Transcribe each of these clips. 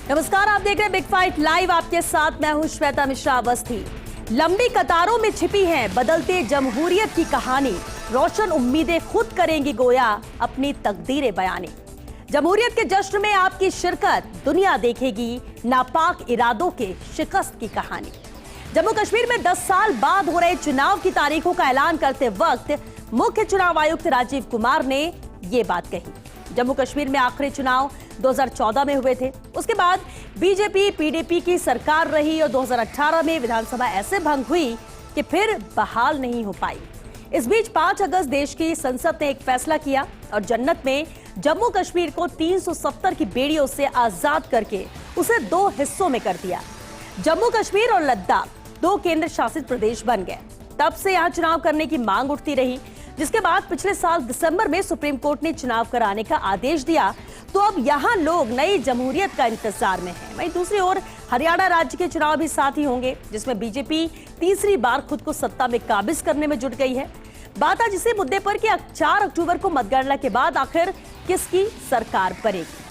नमस्कार, आप देख रहे हैं बिग फाइट लाइव। आपके साथ मैं हूं श्वेता मिश्रा अवस्थी। लंबी कतारों में छिपी है बदलते जमहूरियत की कहानी। रोशन उम्मीदें खुद करेंगी गोया अपनी तकदीरें बयानी। जमहूरियत के जश्न में आपकी शिरकत, दुनिया देखेगी नापाक इरादों के शिकस्त की कहानी। जम्मू कश्मीर में 10 साल बाद हो रहे चुनाव की तारीखों का ऐलान करते वक्त मुख्य चुनाव आयुक्त राजीव कुमार ने ये बात कही। जम्मू कश्मीर में आखिरी चुनाव 2014 में हुए थे। उसके बाद बीजेपी पीडीपी की सरकार रही और 2018 में विधानसभा ऐसे भंग हुई कि फिर बहाल नहीं हो पाई। इस बीच 5 अगस्त देश की संसद ने एक फैसला किया और जन्नत में जम्मू कश्मीर को 370 की बेड़ियों से आजाद करके उसे 2 हिस्सों में कर दिया। जम्मू कश्मीर और लद्दाख 2 केंद्र शासित प्रदेश बन गए। तब से यहां चुनाव करने की मांग उठती रही, जिसके बाद पिछले साल दिसंबर में सुप्रीम कोर्ट ने चुनाव कराने का आदेश दिया। तो अब यहां लोग नई जमहूरियत का इंतजार में हैं। वहीं दूसरी ओर हरियाणा राज्य के चुनाव भी साथ ही होंगे, जिसमें बीजेपी तीसरी बार खुद को सत्ता में काबिज करने में जुट गई है। बात आज इसी मुद्दे पर कि 4 अक्टूबर को मतगणना के बाद आखिर किसकी सरकार बनेगी।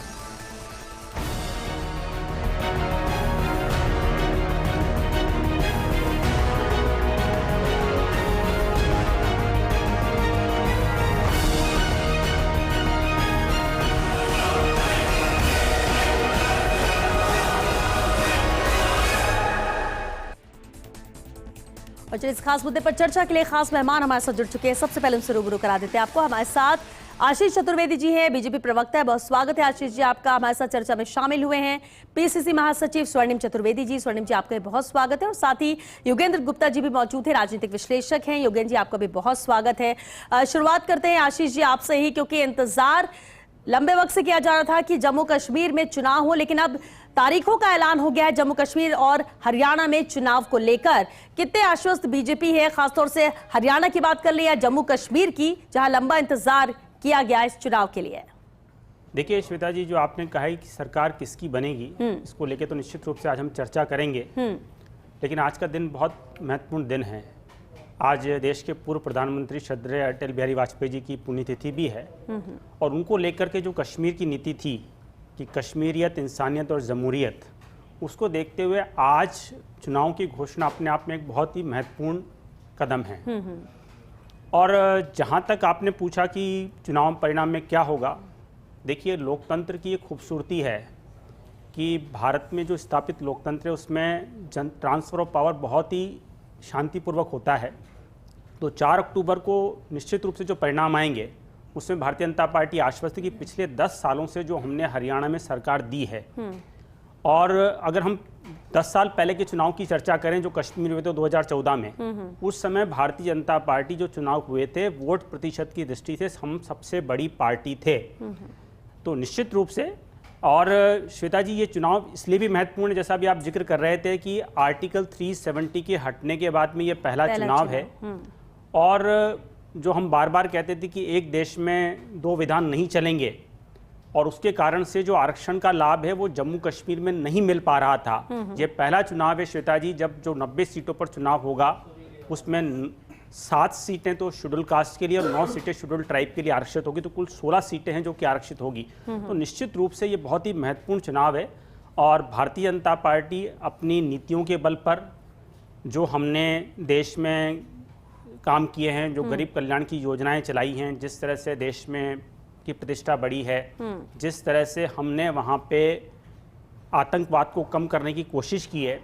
और इस खास मुद्दे पर चर्चा के लिए खास मेहमान हमारे साथ जुड़ चुके हैं। सबसे पहले उनसे रूबरू करा देते हैं आपको। हमारे साथ आशीष चतुर्वेदी जी हैं, बीजेपी प्रवक्ता है। बहुत स्वागत है आशीष जी आपका, हमारे साथ चर्चा में शामिल हुए हैं। पीसीसी महासचिव स्वर्णिम चतुर्वेदी जी, स्वर्णिम जी आपका भी बहुत स्वागत है। और साथ ही योगेंद्र गुप्ता जी भी मौजूद है, राजनीतिक विश्लेषक हैं। योगेंद्र जी आपका भी बहुत स्वागत है। शुरुआत करते हैं आशीष जी आपसे ही, क्योंकि इंतजार लंबे वक्त से किया जा रहा था कि जम्मू कश्मीर में चुनाव हो, लेकिन अब तारीखों का ऐलान हो गया है जम्मू कश्मीर और हरियाणा में चुनाव को लेकर। कितने आश्वस्त बीजेपी है, खासतौर से हरियाणा की बात कर ली या जम्मू कश्मीर की, जहां लंबा इंतजार किया गया इस चुनाव के लिए? देखिए श्वेता जी, जो आपने कहा है कि सरकार किसकी बनेगी, इसको लेके तो निश्चित रूप से आज हम चर्चा करेंगे। लेकिन आज का दिन बहुत महत्वपूर्ण दिन है। आज देश के पूर्व प्रधानमंत्री श्रद्धेय अटल बिहारी वाजपेयी जी की पुण्यतिथि भी है। और उनको लेकर के जो कश्मीर की नीति थी कि कश्मीरियत, इंसानियत और जमहूरियत, उसको देखते हुए आज चुनाव की घोषणा अपने आप में एक बहुत ही महत्वपूर्ण कदम है। और जहाँ तक आपने पूछा कि चुनाव परिणाम में क्या होगा, देखिए लोकतंत्र की एक खूबसूरती है कि भारत में जो स्थापित लोकतंत्र है उसमें ट्रांसफ़र ऑफ पावर बहुत ही शांतिपूर्वक होता है। तो 4 अक्टूबर को निश्चित रूप से जो परिणाम आएंगे उसमें भारतीय जनता पार्टी आश्वस्त है कि पिछले 10 सालों से जो हमने हरियाणा में सरकार दी है, और अगर हम 10 साल पहले के चुनाव की चर्चा करें जो कश्मीर हुए थे 2014 में, उस समय भारतीय जनता पार्टी जो चुनाव हुए थे वोट प्रतिशत की दृष्टि से हम सबसे बड़ी पार्टी थे। तो निश्चित रूप से, और श्वेता जी ये चुनाव इसलिए भी महत्वपूर्ण है, जैसा अभी आप जिक्र कर रहे थे कि आर्टिकल 370 के हटने के बाद में ये पहला चुनाव है। और जो हम बार बार कहते थे कि एक देश में 2 विधान नहीं चलेंगे, और उसके कारण से जो आरक्षण का लाभ है वो जम्मू कश्मीर में नहीं मिल पा रहा था। ये पहला चुनाव है श्वेता जी जब जो 90 सीटों पर चुनाव होगा, उसमें 7 सीटें तो शेड्यूल कास्ट के लिए और 9 सीटें शेड्यूल ट्राइब के लिए आरक्षित होगी। तो कुल 16 सीटें हैं जो कि आरक्षित होगी। तो निश्चित रूप से ये बहुत ही महत्वपूर्ण चुनाव है। और भारतीय जनता पार्टी अपनी नीतियों के बल पर, जो हमने देश में काम किए हैं, जो गरीब कल्याण की योजनाएं चलाई हैं, जिस तरह से देश में की प्रतिष्ठा बढ़ी है, जिस तरह से हमने वहाँ पे आतंकवाद को कम करने की कोशिश की है,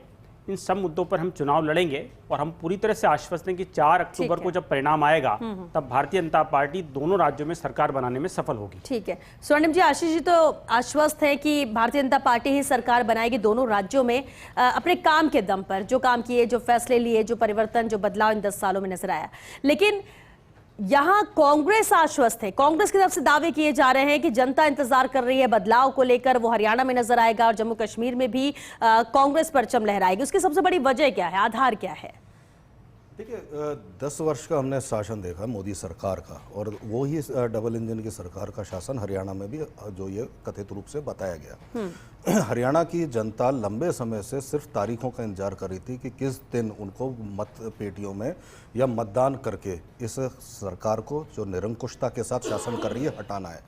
इन सब मुद्दों पर हम चुनाव लड़ेंगे। और हम पूरी तरह से आश्वस्त हैं कि 4 अक्टूबर को जब परिणाम आएगा तब भारतीय जनता पार्टी दोनों राज्यों में सरकार बनाने में सफल होगी। ठीक है स्वर्णिम जी, आशीष जी तो आश्वस्त है कि भारतीय जनता पार्टी ही सरकार बनाएगी दोनों राज्यों में, अपने काम के दम पर, जो काम किए, जो फैसले लिए, जो परिवर्तन, जो बदलाव इन 10 सालों में नजर आया। लेकिन यहां कांग्रेस आश्वस्त है। कांग्रेस की तरफ से दावे किए जा रहे हैं कि जनता इंतजार कर रही है बदलाव को लेकर, वो हरियाणा में नजर आएगा और जम्मू कश्मीर में भी कांग्रेस परचम लहराएगी। उसकी सबसे बड़ी वजह क्या है, आधार क्या है? देखिए 10 वर्ष का हमने शासन देखा मोदी सरकार का, और वो ही डबल इंजन की सरकार का शासन हरियाणा में भी जो ये कथित रूप से बताया गया। हरियाणा की जनता लंबे समय से सिर्फ तारीखों का इंतजार कर रही थी कि किस दिन उनको मत पेटियों में या मतदान करके इस सरकार को जो निरंकुशता के साथ शासन कर रही है हटाना है।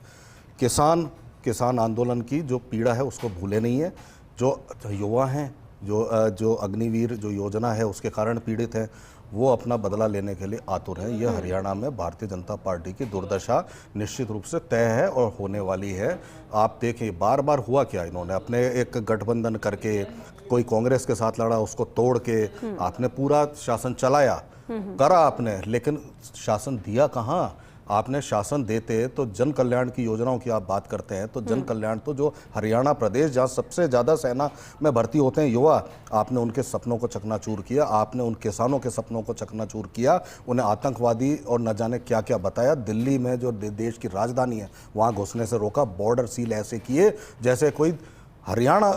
किसान आंदोलन की जो पीड़ा है उसको भूले नहीं है। जो युवा हैं, जो अग्निवीर जो योजना है उसके कारण पीड़ित हैं, वो अपना बदला लेने के लिए आतुर हैं। यह हरियाणा में भारतीय जनता पार्टी की दुर्दशा निश्चित रूप से तय है और होने वाली है। आप देखें बार बार हुआ क्या, इन्होंने अपने एक गठबंधन करके कोई कांग्रेस के साथ लड़ा, उसको तोड़ के आपने पूरा शासन चलाया, करा आपने, लेकिन शासन दिया कहाँ? आपने शासन देते तो जन कल्याण की योजनाओं की आप बात करते हैं, तो जन कल्याण तो जो हरियाणा प्रदेश जहाँ सबसे ज़्यादा सेना में भर्ती होते हैं युवा, आपने उनके सपनों को चकनाचूर किया, आपने उन किसानों के सपनों को चकनाचूर किया, उन्हें आतंकवादी और न जाने क्या क्या बताया। दिल्ली में जो देश की राजधानी है वहाँ घुसने से रोका, बॉर्डर सील ऐसे किए जैसे कोई हरियाणा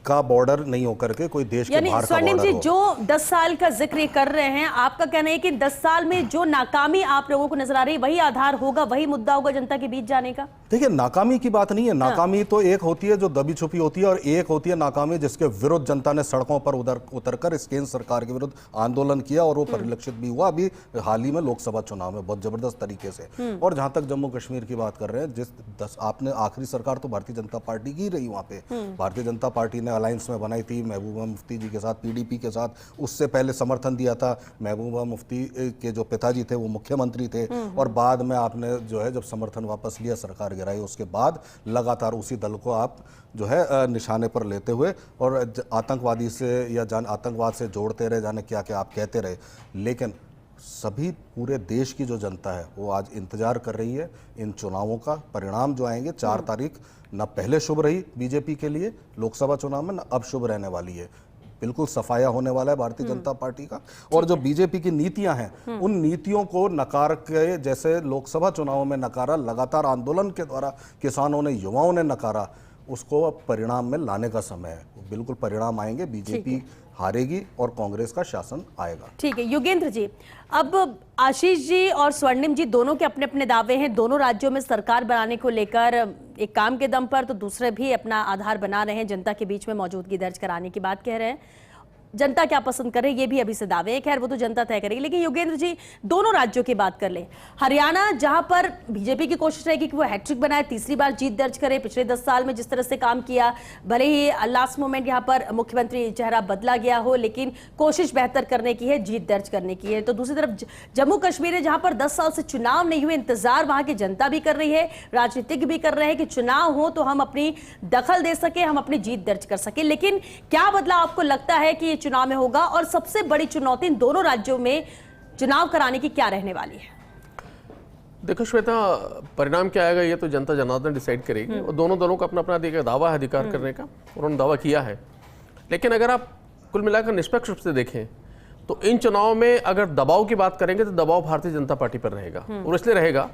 का बॉर्डर नहीं होकर के कोई देश के बाहर का स्वर्णिम जी बॉर्डर हो। जो 10 साल का जिक्र कर रहे हैं, आपका कहना है कि 10 साल में जो नाकामी आप लोगों को नजर आ रही है वही आधार होगा, वही मुद्दा होगा जनता के बीच जाने का? देखिए, नाकामी की बात नहीं है। नाकामी तो एक होती है जो दबी छुपी होती है, और एक होती है नाकामी जिसके विरुद्ध जनता ने सड़कों पर उतरकर इस केंद्र सरकार के विरुद्ध आंदोलन किया, और वो परिलक्षित भी हुआ अभी हाल ही में लोकसभा चुनाव में बहुत जबरदस्त तरीके से। और जहां तक जम्मू कश्मीर की बात कर रहे हैं, आपने आखिरी सरकार तो भारतीय जनता पार्टी की रही, वहां पे भारतीय जनता पार्टी ने अलायंस में बनाई थी महबूबा मुफ्ती जी के साथ, पीडीपी के साथ, उससे पहले समर्थन दिया था। महबूबा मुफ्ती के जो पिताजी थे वो मुख्यमंत्री थे, और बाद में आपने जो है जब समर्थन वापस लिया, सरकार गिराई, उसके बाद लगातार उसी दल को आप जो है निशाने पर लेते हुए और आतंकवादी से या आतंकवाद से जोड़ते रहे, जाने क्या क्या आप कहते रहे। लेकिन सभी पूरे देश की जो जनता है वो आज इंतजार कर रही है इन चुनावों का परिणाम जो आएंगे। 4 तारीख न पहले शुभ रही बीजेपी के लिए लोकसभा चुनाव में, न अब शुभ रहने वाली है। बिल्कुल सफाया होने वाला है भारतीय जनता पार्टी का। और जो बीजेपी की नीतियां हैं उन नीतियों को नकार के, जैसे लोकसभा चुनाव में नकारा, लगातार आंदोलन के द्वारा किसानों ने, युवाओं ने नकारा, उसको अब परिणाम में लाने का समय है। बिल्कुल परिणाम आएंगे, बीजेपी हारेगी और कांग्रेस का शासन आएगा। ठीक है योगेंद्र जी, अब आशीष जी और स्वर्णिम जी दोनों के अपने अपने दावे हैं, दोनों राज्यों में सरकार बनाने को लेकर, एक काम के दम पर तो दूसरे भी अपना आधार बना रहे हैं, जनता के बीच में मौजूदगी दर्ज कराने की बात कह रहे हैं। जनता क्या पसंद करे ये भी अभी से दावे हैं, खैर वो तो जनता तय करेगी। लेकिन योगेंद्र जी दोनों राज्यों की बात कर ले, हरियाणा जहां पर बीजेपी की कोशिश रहेगी कि वो हैट्रिक बनाए, तीसरी बार जीत दर्ज करे, पिछले 10 साल में जिस तरह से काम किया, भले ही लास्ट मोमेंट यहां पर मुख्यमंत्री चेहरा बदला गया हो, लेकिन कोशिश बेहतर करने की है, जीत दर्ज करने की है। तो दूसरी तरफ जम्मू कश्मीर है जहां पर 10 साल से चुनाव नहीं हुए, इंतजार वहां की जनता भी कर रही है, राजनीतिज्ञ भी कर रहे हैं कि चुनाव हो तो हम अपनी दखल दे सके, हम अपनी जीत दर्ज कर सके। लेकिन क्या बदलाव आपको लगता है कि चुनाव में होगा, और सबसे बड़ी चुनौती इन दोनों राज्यों में चुनाव कराने की क्या रहने वाली है? देखो श्वेता, परिणाम क्या आएगा ये तो जनता जनार्दन डिसाइड करेगी, और दोनों दलों का अपना अपना दावा है अधिकार करने का, उन्होंने दावा किया है। लेकिन अगर आप कुल मिलाकर निष्पक्ष रूप से देखें तो इन चुनाव में अगर दबाव की बात करेंगे तो दबाव भारतीय जनता पार्टी पर रहेगा, और इसलिए रहेगा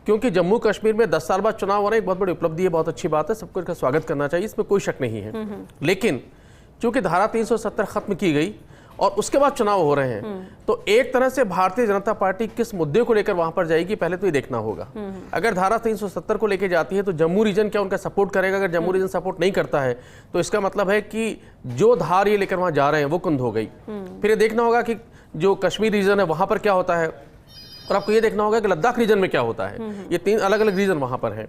क्योंकि जम्मू कश्मीर में 10 साल बाद चुनाव हो रहे हैं, एक बहुत बड़ी उपलब्धि है, बहुत अच्छी बात है, सबको इसका स्वागत करना चाहिए, इसमें कोई शक नहीं है। लेकिन चूंकि धारा 370 खत्म की गई और उसके बाद चुनाव हो रहे हैं, तो एक तरह से भारतीय जनता पार्टी किस मुद्दे को लेकर वहां पर जाएगी पहले तो ये देखना होगा। अगर धारा 370 को लेकर जाती है तो जम्मू रीजन क्या उनका सपोर्ट करेगा? अगर जम्मू रीजन सपोर्ट नहीं करता है तो इसका मतलब है कि जो धार ये लेकर वहां जा रहे हैं वो कुंद हो गई। फिर ये देखना होगा कि जो कश्मीर रीजन है वहां पर क्या होता है, और आपको ये देखना होगा कि लद्दाख रीजन में क्या होता है। ये 3 अलग अलग रीजन वहां पर है।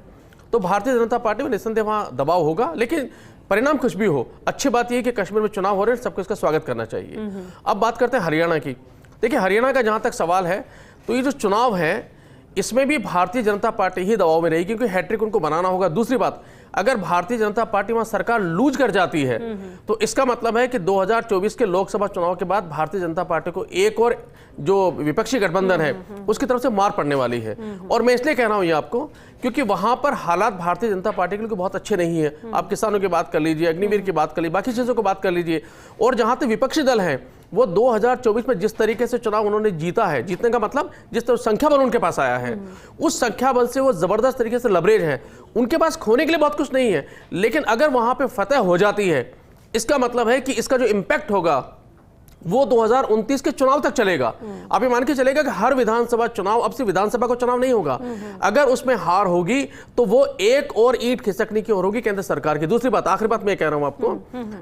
तो भारतीय जनता पार्टी में निस्संदेह वहां दबाव होगा, लेकिन परिणाम कुछ भी हो, अच्छी बात यह कि कश्मीर में चुनाव हो रहे हैं, सबको इसका स्वागत करना चाहिए। अब बात करते हैं हरियाणा की। देखिए, हरियाणा का जहां तक सवाल है तो ये जो चुनाव है इसमें भी भारतीय जनता पार्टी ही दबाव में रहेगी, क्योंकि हैट्रिक उनको बनाना होगा। दूसरी बात, अगर भारतीय जनता पार्टी वहां सरकार लूज कर जाती है तो इसका मतलब है कि 2024 के लोकसभा चुनाव के बाद भारतीय जनता पार्टी को एक और जो विपक्षी गठबंधन है उसकी तरफ से मार पड़ने वाली है। और मैं इसलिए कह रहा हूं ये आपको क्योंकि वहां पर हालात भारतीय जनता पार्टी के लिए बहुत अच्छे नहीं है। आप किसानों की बात कर लीजिए, अग्निवीर की बात कर लीजिए, बाकी चीजों को बात कर लीजिए। और जहां तक विपक्षी दल हैं वो 2024 में जिस तरीके से चुनाव उन्होंने जीता है, जीतने का मतलब जिस तरह संख्या बल उनके पास आया है, उस संख्या बल से वो जबरदस्त तरीके से लबरेज है। उनके पास खोने के लिए बहुत कुछ नहीं है, लेकिन अगर वहां पे फतह हो जाती है इसका मतलब है कि इसका जो इंपैक्ट होगा वो 2029 के चुनाव तक चलेगा। आप ये मान के चलेगा कि हर विधानसभा चुनाव, अब सिर्फ विधानसभा का चुनाव नहीं होगा, अगर उसमें हार होगी तो वो एक और ईंट खिसकने की ओर होगी केंद्र सरकार की। दूसरी बात, आखिरी बात मैं कह रहा हूं आपको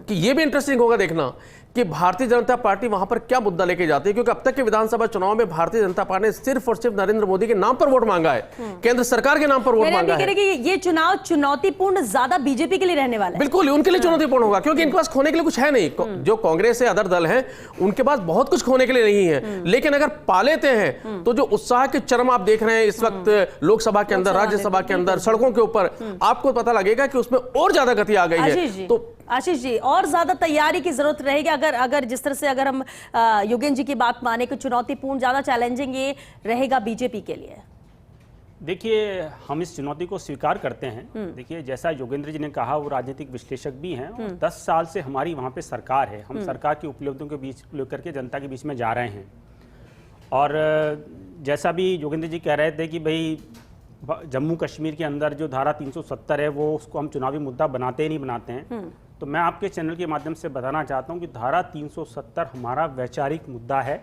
कि ये भी इंटरेस्टिंग होगा देखना कि भारतीय जनता पार्टी वहां पर क्या मुद्दा लेके जाती है, क्योंकि अब तक के विधानसभा चुनाव में भारतीय जनता पार्टी ने सिर्फ और सिर्फ नरेंद्र मोदी के नाम पर वोट मांगा है, केंद्र सरकार के नाम पर वोट मांगा है। ये चुनाव चुनौतीपूर्ण ज्यादा बीजेपी के लिए रहने वाला है। बिल्कुल उनके लिए चुनौतीपूर्ण होगा, क्योंकि इनके पास खोने के लिए कुछ है नहीं। जो कांग्रेस है, अदर दल हैं, उनके पास बहुत कुछ खोने के लिए नहीं है, लेकिन अगर पा लेते हैं तो जो उत्साह के चरम आप देख रहे हैं इस वक्त लोकसभा के अंदर, राज्यसभा के अंदर, सड़कों के ऊपर, आपको पता लगेगा कि उसमें और ज्यादा गति आ गई है। तो आशीष जी, और ज्यादा तैयारी की जरूरत रहेगी अगर जिस तरह से अगर हम योगेंद्र जी की बात माने कि चुनौतीपूर्ण, ज्यादा चैलेंजिंग ये रहेगा बीजेपी के लिए। देखिए, हम इस चुनौती को स्वीकार करते हैं। देखिए, जैसा योगेंद्र जी ने कहा, वो राजनीतिक विश्लेषक भी हैं और 10 साल से हमारी वहाँ पे सरकार है। हम सरकार की उपलब्धियों के बीच लेकर के जनता के बीच में जा रहे हैं। और जैसा भी योगेंद्र जी कह रहे थे कि भाई जम्मू कश्मीर के अंदर जो धारा 370 है, वो उसको हम चुनावी मुद्दा बनाते ही नहीं बनाते हैं। तो मैं आपके चैनल के माध्यम से बताना चाहता हूं कि धारा 370 हमारा वैचारिक मुद्दा है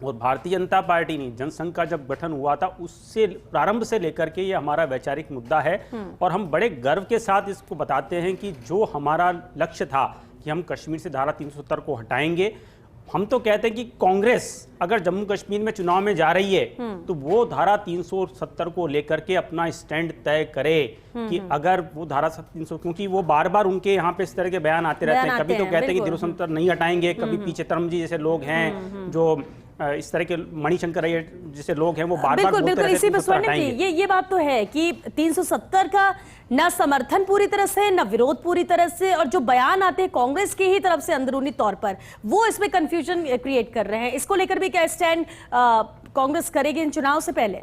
और भारतीय जनता पार्टी ने जनसंघ का जब गठन हुआ था उससे प्रारंभ से लेकर के ये हमारा वैचारिक मुद्दा है। और हम बड़े गर्व के साथ इसको बताते हैं कि जो हमारा लक्ष्य था कि हम कश्मीर से धारा 370 को हटाएंगे, हम तो कहते हैं कि कांग्रेस अगर जम्मू कश्मीर में चुनाव में जा रही है तो वो धारा 370 को लेकर के अपना स्टैंड तय करे कि अगर वो धारा 300, क्योंकि वो बार बार उनके यहाँ पे इस तरह के बयान आते रहते हैं। कभी तो कहते हैं कि 370 नहीं हटाएंगे, कभी पी चिदंबरम जी जैसे लोग हैं जो इस तरह के मणिशंकर अय्यर जैसे लोग हैं, वो बार बार बोलते रहते हैं इसी पे स्वर्णिम, ये बात तो है कि 370 का ना समर्थन पूरी तरह से, ना विरोध पूरी तरह से, और जो बयान आते हैं कांग्रेस की ही तरफ से अंदरूनी तौर पर, वो इसमें कंफ्यूजन क्रिएट कर रहे हैं। इसको लेकर भी क्या स्टैंड कांग्रेस करेगी इन चुनाव से पहले?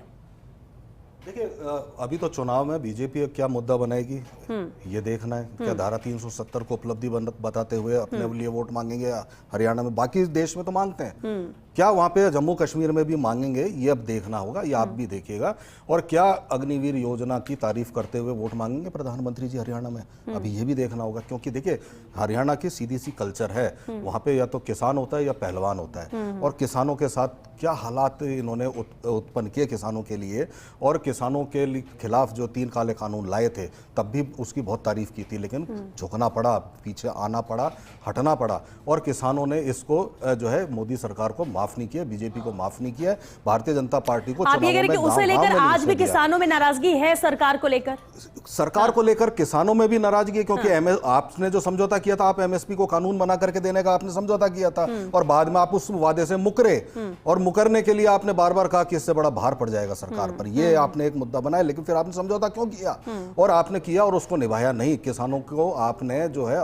देखिए, अभी तो चुनाव में बीजेपी क्या मुद्दा बनाएगी ये देखना है। क्या धारा 370 को उपलब्धि बताते हुए अपने लिए वोट मांगेंगे हरियाणा में? बाकी देश में तो मांगते हैं, क्या वहां पे जम्मू कश्मीर में भी मांगेंगे? ये अब देखना होगा, ये आप भी देखिएगा। और क्या अग्निवीर योजना की तारीफ करते हुए वोट मांगेंगे प्रधानमंत्री जी हरियाणा में? अभी ये भी देखना होगा, क्योंकि देखिए हरियाणा की सीधी सी कल्चर है, वहां पे या तो किसान होता है या पहलवान होता है। और किसानों के साथ क्या हालात इन्होंने उत्पन्न किए किसानों के लिए, और किसानों के खिलाफ जो 3 काले कानून लाए थे तब भी उसकी बहुत तारीफ की थी, लेकिन झुकना पड़ा, पीछे आना पड़ा, हटना पड़ा। और किसानों ने इसको जो है मोदी सरकार को माफ नहीं किया, बीजेपी को माफ नहीं किया, भारतीय जनता पार्टी को आप ये कह रहे कि उसे लेकर आज भी किसानों में नाराजगी है? सरकार को लेकर, सरकार को लेकर किसानों में भी नाराजगी है, क्योंकि आपने जो समझौता किया था, आप एमएसपी को कानून बना करके देने का आपने समझौता किया था, और बाद में आप उस वादे से मुकरे, और मुकरने के लिए आपने बार बार कहा कि इससे बड़ा भार पड़ जाएगा सरकार पर। ये आपने एक मुद्दा बनाया, लेकिन फिर आपने समझौता क्यों किया? और आपने किया और उसको निभाया नहीं। किसानों को आपने जो है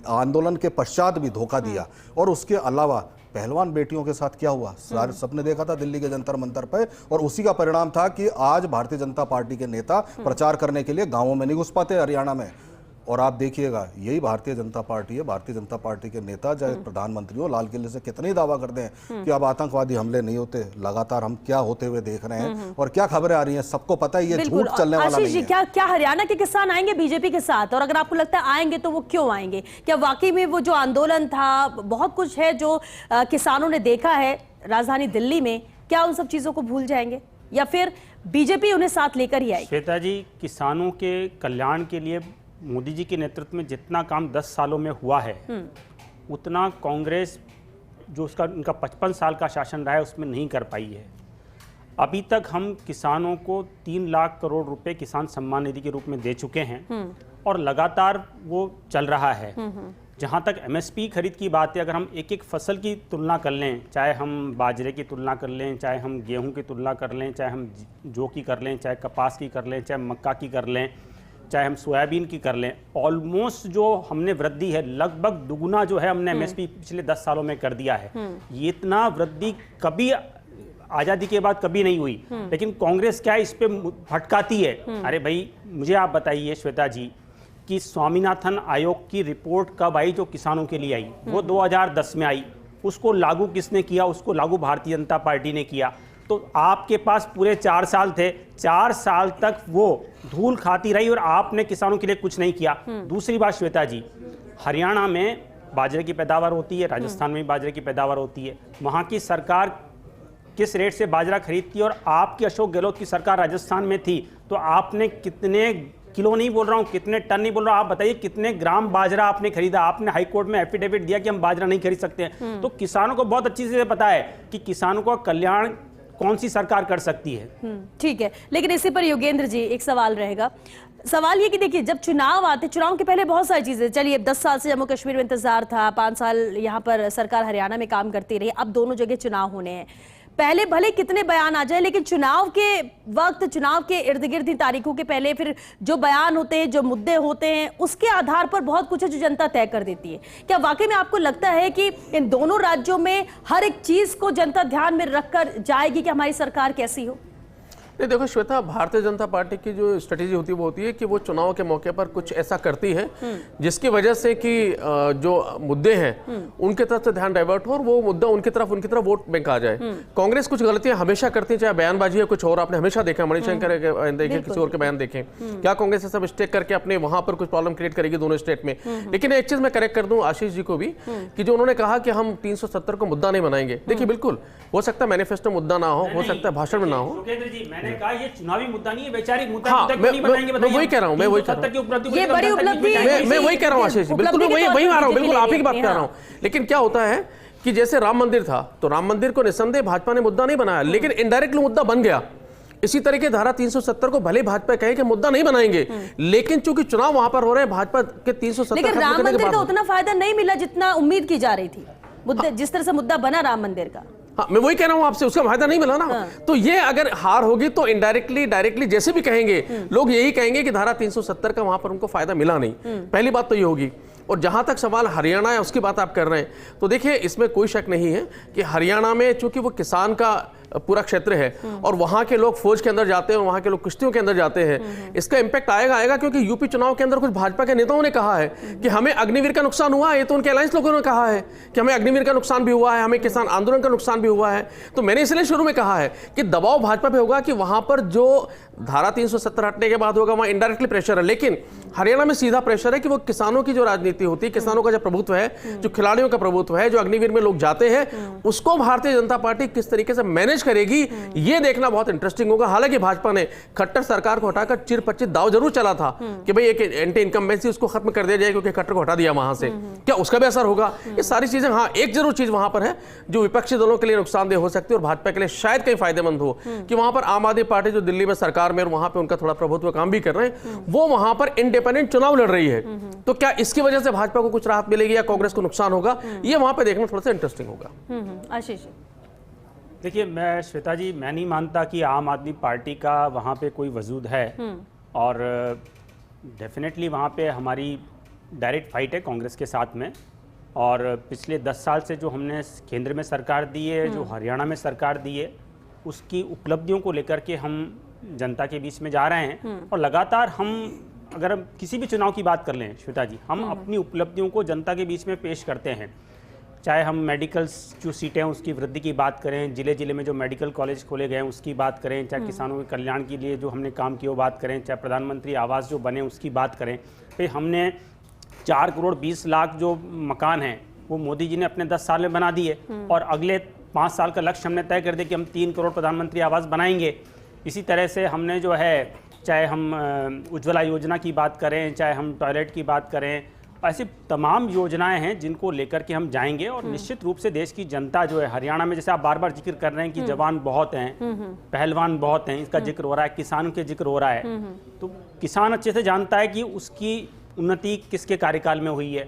आंदोलन के पश्चात भी धोखा दिया। और उसके अलावा पहलवान बेटियों के साथ क्या हुआ, सारे सबने देखा था दिल्ली के जंतर मंतर पे, और उसी का परिणाम था कि आज भारतीय जनता पार्टी के नेता प्रचार करने के लिए गांवों में नहीं घुस पाते हरियाणा में। और आप देखिएगा, यही भारतीय जनता पार्टी है, भारतीय जनता पार्टी के नेता चाहे प्रधानमंत्री हो, लाल किले से कितने ही दावा करते हैं कि अब आतंकवादी हमले नहीं होते। लगातार हम क्या होते हुए देख रहे हैं और क्या खबरें आ रही हैं, सबको पता है ये झूठ चलने वाला नहीं है। क्या हरियाणा के किसान आएंगे बीजेपी के साथ? और अगर आपको लगता है आएंगे तो वो क्यों आएंगे? क्या वाकई में वो जो आंदोलन था, बहुत कुछ है जो किसानों ने देखा है राजधानी दिल्ली में, क्या उन सब चीजों को भूल जाएंगे, या फिर बीजेपी उन्हें साथ लेकर ही आएगी? श्वेता जी, किसानों के कल्याण के लिए मोदी जी के नेतृत्व में जितना काम 10 सालों में हुआ है, उतना कांग्रेस जो उसका उनका 55 साल का शासन रहा है उसमें नहीं कर पाई है। अभी तक हम किसानों को 3 लाख करोड़ रुपए किसान सम्मान निधि के रूप में दे चुके हैं और लगातार वो चल रहा है। जहाँ तक एमएसपी खरीद की बात है, अगर हम एक एक फसल की तुलना कर लें, चाहे हम बाजरे की तुलना कर लें, चाहे हम गेहूं की तुलना कर लें, चाहे हम जौ की कर लें, चाहे कपास की कर लें, चाहे मक्का की कर लें, चाहे हम सोयाबीन की कर लें, ऑलमोस्ट जो हमने वृद्धि है लगभग दुगुना जो है हमने एमएसपी पिछले 10 सालों में कर दिया है। ये इतना वृद्धि कभी आज़ादी के बाद कभी नहीं हुई। लेकिन कांग्रेस क्या है, इस पे भटकाती है। अरे भाई, मुझे आप बताइए श्वेता जी कि स्वामीनाथन आयोग की रिपोर्ट कब आई जो किसानों के लिए आई? वो 2010 में आई। उसको लागू किसने किया? उसको लागू भारतीय जनता पार्टी ने किया। तो आपके पास पूरे 4 साल थे, 4 साल तक वो धूल खाती रही और आपने किसानों के लिए कुछ नहीं किया। दूसरी बात श्वेता जी, हरियाणा में बाजरे की पैदावार होती है, राजस्थान में भी बाजरे की पैदावार होती है। वहाँ की सरकार किस रेट से बाजरा खरीदती है, और आपकी अशोक गहलोत की सरकार राजस्थान में थी तो आपने कितने किलो नहीं बोल रहा हूँ, कितने टन नहीं बोल रहा हूँ, आप बताइए कितने ग्राम बाजरा आपने खरीदा। आपने हाई कोर्ट में एफिडेविट दिया कि हम बाजरा नहीं खरीद सकते हैं। तो किसानों को बहुत अच्छी से पता है कि किसानों का कल्याण कौन सी सरकार कर सकती है। ठीक है, लेकिन इसी पर योगेंद्र जी एक सवाल रहेगा। सवाल ये कि देखिए, जब चुनाव आते, चुनाव के पहले बहुत सारी चीजें, चलिए 10 साल से जम्मू कश्मीर में इंतजार था, 5 साल यहाँ पर सरकार हरियाणा में काम करती रही, अब दोनों जगह चुनाव होने हैं। पहले भले कितने बयान आ जाए, लेकिन चुनाव के वक्त, चुनाव के इर्द गिर्द तारीखों के पहले फिर जो बयान होते हैं, जो मुद्दे होते हैं, उसके आधार पर बहुत कुछ है जो जनता तय कर देती है। क्या वाकई में आपको लगता है कि इन दोनों राज्यों में हर एक चीज को जनता ध्यान में रखकर जाएगी कि हमारी सरकार कैसी हो? नहीं, देखो श्वेता, भारतीय जनता पार्टी की जो स्ट्रेटेजी होती है वो होती है कि वो चुनाव के मौके पर कुछ ऐसा करती है जिसकी वजह से कि जो मुद्दे हैं उनके तरफ से ध्यान डाइवर्ट हो और वो मुद्दा उनकी तरफ वोट बैंक आ जाए। कांग्रेस कुछ गलतियां हमेशा करती है, चाहे बयानबाजी है कुछ और, आपने हमेशा देखा, मणिशंकर के बयान देखे, किसी और के बयान देखें, क्या कांग्रेस ऐसा मिस्टेक करके अपने वहां पर कुछ प्रॉब्लम क्रिएट करेगी दोनों स्टेट में। लेकिन एक चीज मैं करेक्ट कर दूं आशीष जी को भी, कि जो उन्होंने कहा कि हम 370 को मुद्दा नहीं बनाएंगे, देखिए बिल्कुल हो सकता है मैनिफेस्टो मुद्दा ना हो सकता है भाषण में ना हो। मैंने कहा ये चुनावी मुद्दा नहीं है, वैचारिक मुद्दा। हाँ, मैं वही कह रहा हूँ, मैं वही कह रहा हूँ, ये बड़ी उपलब्धि है। मैं वही कह रहा हूँ आशीष, बिल्कुल मैं वही आ रहा हूँ, बिल्कुल आप ही की बात कर रहा हूँ। लेकिन क्या होता है कि जैसे राम मंदिर था, तो राम मंदिर को निस्संदेह भाजपा ने मुद्दा नहीं बनाया, लेकिन इनडायरेक्टली मुद्दा बन गया। इसी तरीके धारा 370 को भले भाजपा कहे कि मुद्दा नहीं बनाएंगे, लेकिन चूंकि चुनाव वहां पर हो रहे हैं, भाजपा के 370 लेकिन राम मंदिर का उतना फायदा नहीं मिला जितना उम्मीद की जा रही थी। मुद्दे जिस तरह से मुद्दा बना राम मंदिर का, हाँ, मैं वही कह रहा हूं आपसे, उसका फायदा नहीं मिला ना। तो ये अगर हार होगी तो इनडायरेक्टली डायरेक्टली जैसे भी कहेंगे लोग यही कहेंगे कि धारा 370 का वहां पर उनको फायदा मिला नहीं। पहली बात तो ये होगी। और जहां तक सवाल हरियाणा है उसकी बात आप कर रहे हैं, तो देखिए इसमें कोई शक नहीं है कि हरियाणा में चूंकि वो किसान का पूरा क्षेत्र है और वहां के लोग फौज के अंदर जाते हैं और वहां के लोग कुश्तियों के अंदर जाते हैं, इसका इंपैक्ट आएगा क्योंकि यूपी चुनाव के अंदर कुछ भाजपा के नेताओं ने कहा है कि हमें अग्निवीर का नुकसान हुआ है। ये तो उनके अलायंस लोगों ने कहा है कि हमें अग्निवीर का नुकसान भी हुआ है, हमें किसान आंदोलन का नुकसान भी हुआ है। तो मैंने इसलिए शुरू में कहा है कि दबाव भाजपा पे होगा कि वहां पर जो धारा 370 हटने के बाद होगा वहां इनडायरेक्टली प्रेशर है, लेकिन हरियाणा में सीधा प्रेशर है कि वो किसानों की जो राजनीति होती है, किसानों का जो प्रभुत्व है, जो खिलाड़ियों का प्रभुत्व है, जो अग्निवीर में लोग जाते हैं, उसको भारतीय जनता पार्टी किस तरीके से मैनेज करेगी, ये देखना बहुत इंटरेस्टिंग होगा। हालांकि भाजपा ने खट्टर सरकार को हटाकर चिर 25 दाव जरूर चला था कि भाई एक एंटी इनकम्बेंसी उसको खत्म कर दिया जाए क्योंकि खट्टर को हटा दिया वहां से, क्या उसका भी असर होगा? ये सारी चीजें, हाँ एक जरूर चीज वहां पर है जो विपक्षी दलों के लिए नुकसानदेह हो सकती है और भाजपा के लिए शायद कहीं फायदेमंद हो कि वहां पर आम आदमी पार्टी जो दिल्ली में सरकार में और वहां पर उनका थोड़ा प्रभुत्व काम भी कर रहे हैं, वो वहां पर इंडिपेंडेंट चुनाव लड़ रही है। तो क्या इसकी वजह से भाजपा को कुछ राहत मिलेगी या कांग्रेस को नुकसान होगा, ये वहां पर देखना थोड़ा सा इंटरेस्टिंग होगा। आशीष, देखिए मैं श्वेता जी, मैं नहीं मानता कि आम आदमी पार्टी का वहाँ पे कोई वजूद है और डेफिनेटली वहाँ पे हमारी डायरेक्ट फाइट है कांग्रेस के साथ में। और पिछले 10 साल से जो हमने केंद्र में सरकार दी है, जो हरियाणा में सरकार दी है, उसकी उपलब्धियों को लेकर के हम जनता के बीच में जा रहे हैं और लगातार हम, अगर हम किसी भी चुनाव की बात कर लें श्वेता जी, हम अपनी उपलब्धियों को जनता के बीच में पेश करते हैं। चाहे हम मेडिकल जो सीटें हैं उसकी वृद्धि की बात करें, ज़िले ज़िले में जो मेडिकल कॉलेज खोले गए हैं उसकी बात करें, चाहे किसानों के कल्याण के लिए जो हमने काम किया वो बात करें, चाहे प्रधानमंत्री आवास जो बने उसकी बात करें। फिर हमने 4 करोड़ 20 लाख जो मकान हैं वो मोदी जी ने अपने 10 साल में बना दिए और अगले 5 साल का लक्ष्य हमने तय कर दिया कि हम 3 करोड़ प्रधानमंत्री आवास बनाएंगे। इसी तरह से हमने जो है, चाहे हम उज्ज्वला योजना की बात करें, चाहे हम टॉयलेट की बात करें, ऐसी तमाम योजनाएं हैं जिनको लेकर के हम जाएंगे। और निश्चित रूप से देश की जनता जो है, हरियाणा में जैसे आप बार बार जिक्र कर रहे हैं कि जवान बहुत हैं, पहलवान बहुत हैं, इसका जिक्र हो रहा है, किसानों के जिक्र हो रहा है, तो किसान अच्छे से जानता है कि उसकी उन्नति किसके कार्यकाल में हुई है।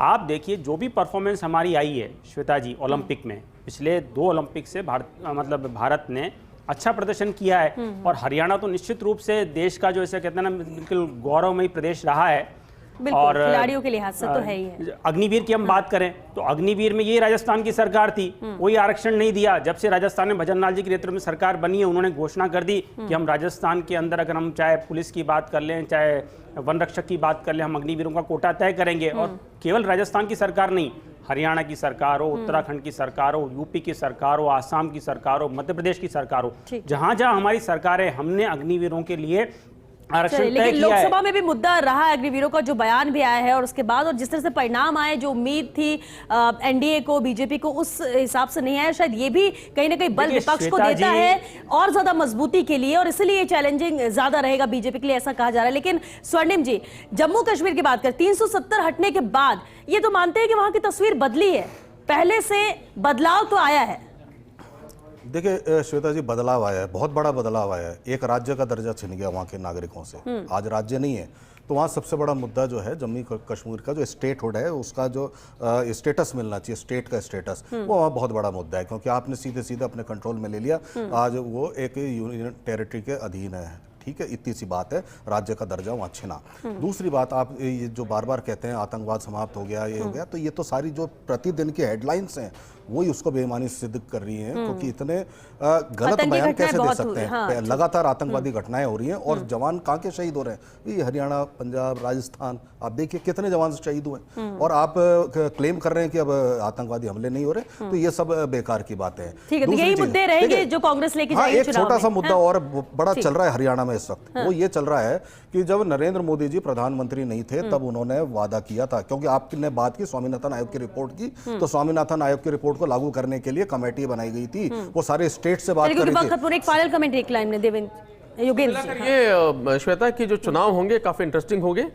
आप देखिए जो भी परफॉर्मेंस हमारी आई है श्वेता जी ओलंपिक में, पिछले 2 ओलंपिक से भारत ने अच्छा प्रदर्शन किया है और हरियाणा तो निश्चित रूप से देश का जो ऐसे कहते हैं ना, बिल्कुल गौरवमयी प्रदेश रहा है। और खिलाड़ियों के लिहाज से तो है ही है। अग्निवीर की हम बात करें तो अग्निवीर में ये राजस्थान की सरकार थी, कोई आरक्षण नहीं दिया। जब से राजस्थान में भजन लाल जी के नेतृत्व में सरकार बनी है, उन्होंने घोषणा कर दी कि हम राजस्थान के अंदर, अगर हम चाहे पुलिस की बात कर लें, चाहे वन रक्षक की बात कर लें, हम अग्निवीरों का कोटा तय करेंगे। और केवल राजस्थान की सरकार नहीं, हरियाणा की सरकार हो, उत्तराखंड की सरकार हो, यूपी की सरकार हो, आसाम की सरकार हो, मध्य प्रदेश की सरकार हो, जहां जहां हमारी सरकार है, हमने अग्निवीरों के लिए आरक्षण तय लेकिन किया है। लोकसभा में भी मुद्दा रहा है, अग्निवीरों का जो बयान भी आया है और उसके बाद और जिस तरह से परिणाम आए, जो उम्मीद थी एनडीए को, बीजेपी को, उस हिसाब से नहीं आया। शायद ये भी कहीं ना कहीं बल देखिए, विपक्ष को श्वेता देता जी- है और ज्यादा मजबूती के लिए, और इसलिए चैलेंजिंग ज्यादा रहेगा बीजेपी के लिए, ऐसा कहा जा रहा है। लेकिन स्वर्णिम जी, जम्मू कश्मीर की बात करें, 370 हटने के बाद ये तो मानते हैं कि वहां की तस्वीर बदली है, पहले से बदलाव तो आया है। देखिए श्वेता जी, बदलाव आया है, बहुत बड़ा बदलाव आया है। एक राज्य का दर्जा छिन गया वहाँ के नागरिकों से, आज राज्य नहीं है। तो वहाँ सबसे बड़ा मुद्दा जो है जम्मू कश्मीर का जो स्टेटहुड है, उसका जो स्टेटस मिलना चाहिए, स्टेट का स्टेटस, वो वहाँ बहुत बड़ा मुद्दा है, क्योंकि आपने सीधे सीधे अपने कंट्रोल में ले लिया। आज वो एक यूनियन टेरिटरी के अधीन है, ठीक है, इतनी सी बात है, राज्य का दर्जा वहाँ छिना। दूसरी बात, आप ये जो बार बार कहते हैं आतंकवाद समाप्त हो गया, ये हो गया, तो ये तो सारी जो प्रतिदिन की हेडलाइंस हैं वही उसको बेईमानी सिद्ध कर रही हैं, क्योंकि इतने गलत आतंकी बयान घटनाएं कैसे दे बहुत सकते हुई, हैं। हाँ, लगातार आतंकवादी घटनाएं हो रही हैं और जवान कहाँ के शहीद हो रहे हैं, ये हरियाणा, पंजाब, राजस्थान, आप देखिए कितने जवान शहीद हुए, और आप क्लेम कर रहे हैं कि अब आतंकवादी हमले नहीं हो रहे। तो ये सब बेकार की बातें हैं। ठीक है, तो दूसरी यही चीज़, मुद्दे रहेंगे देखिए, जो कांग्रेस लेके हाँ, जाएगी एक चुनाव छोटा सा में, मुद्दा हाँ? और बड़ा चल रहा है हरियाणा में इस वक्त, वो ये चल रहा है कि जब नरेंद्र मोदी जी प्रधानमंत्री नहीं थे तब उन्होंने वादा किया था, क्योंकि आपने बात की स्वामीनाथन आयोग की रिपोर्ट की, तो स्वामीनाथन आयोग की रिपोर्ट को लागू करने के लिए कमेटी बनाई गई थी, वो सारे स्टेट से बात कर रही थी। एक फाइनल कमेंट एक लाइन में देवेंद्र योगेंद्र जी। ये श्वेता की जो चुनाव होंगे काफी इंटरेस्टिंग होंगे,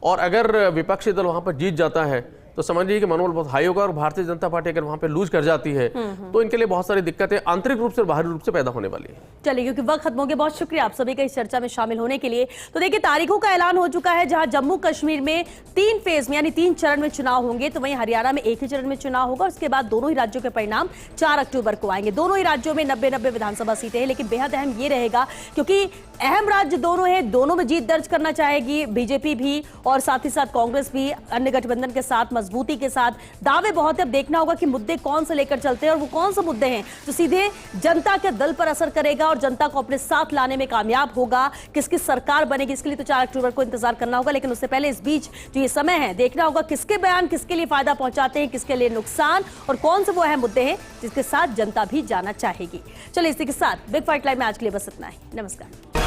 और अगर विपक्षी दल वहां पर जीत जाता है तो समझिए कि मनोबल बहुत हाई होगा, और भारतीय जनता पार्टी अगर वहां पे लूज कर जाती है तो इनके लिए बहुत सारी दिक्कतें आंतरिक रूप से और बाहरी रूप से पैदा होने वाली है। चलिए, क्योंकि वक्त खत्म हो गया, बहुत शुक्रिया आप सभी का इस चर्चा में शामिल होने के लिए। तो देखिए, तारीखों का ऐलान हो चुका है, जहां जम्मू कश्मीर में 3 फेज में यानी 3 चरण में चुनाव होंगे, तो वहीं हरियाणा में एक ही चरण में चुनाव होगा, और उसके बाद दोनों ही राज्यों के परिणाम 4 अक्टूबर को आएंगे। दोनों ही राज्यों में 90-90 विधानसभा सीटें हैं, लेकिन बेहद अहम ये रहेगा क्योंकि अहम राज्य दोनों हैं, दोनों में जीत दर्ज करना चाहेगी बीजेपी भी और साथ ही साथ कांग्रेस भी, अन्य गठबंधन के साथ मजबूती के साथ। दावे बहुत है, अब देखना होगा कि मुद्दे कौन से लेकर चलते हैं और वो कौन से मुद्दे हैं जो सीधे जनता के दिल पर असर करेगा और जनता को अपने साथ लाने में कामयाब होगा। किसकी सरकार बनेगी, इसके लिए तो 4 अक्टूबर को इंतजार करना होगा, लेकिन उससे पहले इस बीच जो ये समय है, देखना होगा किसके बयान किसके लिए फायदा पहुंचाते हैं, किसके लिए नुकसान, और कौन से वो अहम मुद्दे हैं जिसके साथ जनता भी जाना चाहेगी। चलिए, इसी के साथ बिग फाइट लाइव में आज के लिए बस इतना ही। नमस्कार।